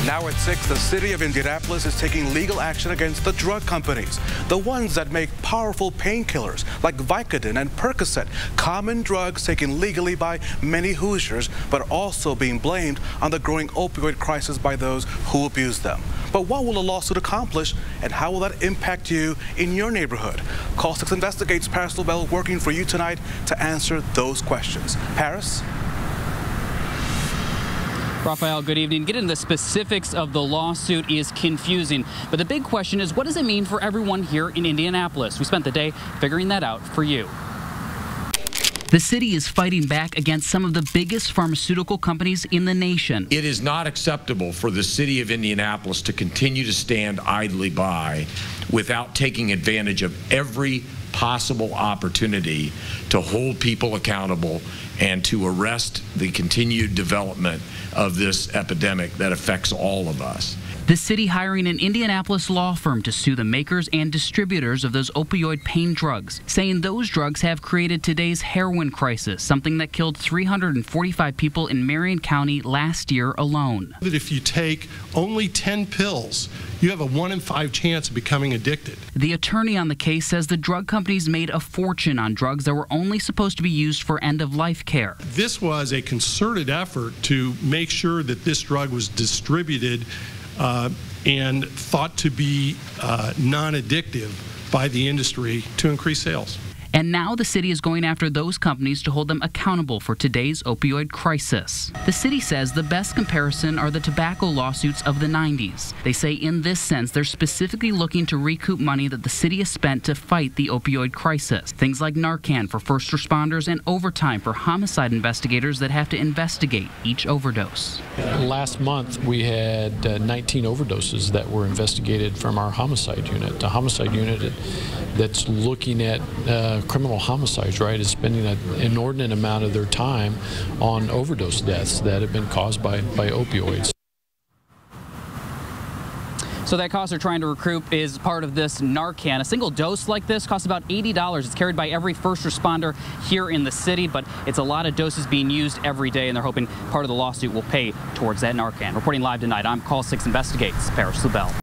Now at 6, the city of Indianapolis is taking legal action against the drug companies, the ones that make powerful painkillers like Vicodin and Percocet, common drugs taken legally by many Hoosiers, but also being blamed on the growing opioid crisis by those who abuse them. But what will a lawsuit accomplish, and how will that impact you in your neighborhood? Call 6 Investigates Paris LaBelle working for you tonight to answer those questions. Paris? Raphael, good evening. Getting the specifics of the lawsuit is confusing, but the big question is, what does it mean for everyone here in Indianapolis? We spent the day figuring that out for you. The city is fighting back against some of the biggest pharmaceutical companies in the nation. It is not acceptable for the city of Indianapolis to continue to stand idly by without taking advantage of every possible opportunity to hold people accountable and to arrest the continued development of this epidemic that affects all of us. The city hiring an Indianapolis law firm to sue the makers and distributors of those opioid pain drugs, saying those drugs have created today's heroin crisis, something that killed 345 people in Marion County last year alone. That if you take only 10 pills, you have a 1 in 5 chance of becoming addicted. The attorney on the case says the drug companies made a fortune on drugs that were only supposed to be used for end-of-life care. This was a concerted effort to make sure that this drug was distributed and thought to be non-addictive by the industry to increase sales. And now the city is going after those companies to hold them accountable for today's opioid crisis. The city says the best comparison are the tobacco lawsuits of the 90s. They say in this sense they're specifically looking to recoup money that the city has spent to fight the opioid crisis. Things like Narcan for first responders and overtime for homicide investigators that have to investigate each overdose. Last month we had 19 overdoses that were investigated from our homicide unit. The homicide unit that's looking at criminal homicides, right, is spending an inordinate amount of their time on overdose deaths that have been caused by opioids. So that cost they're trying to recoup is part of this Narcan. A single dose like this costs about $80. It's carried by every first responder here in the city, but it's a lot of doses being used every day, and they're hoping part of the lawsuit will pay towards that Narcan. Reporting live tonight, I'm Call 6 Investigates, Paris LaBelle.